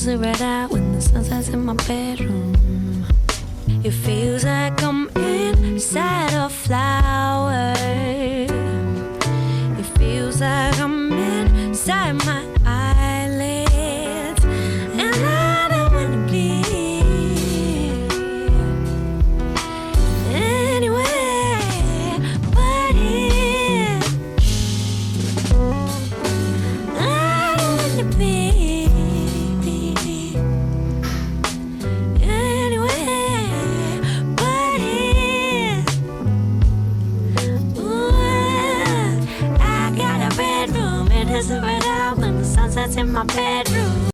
it right out when the sun sets in my bedroom. It feels like I'm inside a flower. It feels like I'm inside my eyelids, and I don't wanna be anywhere but here. I don't wanna be in my bed.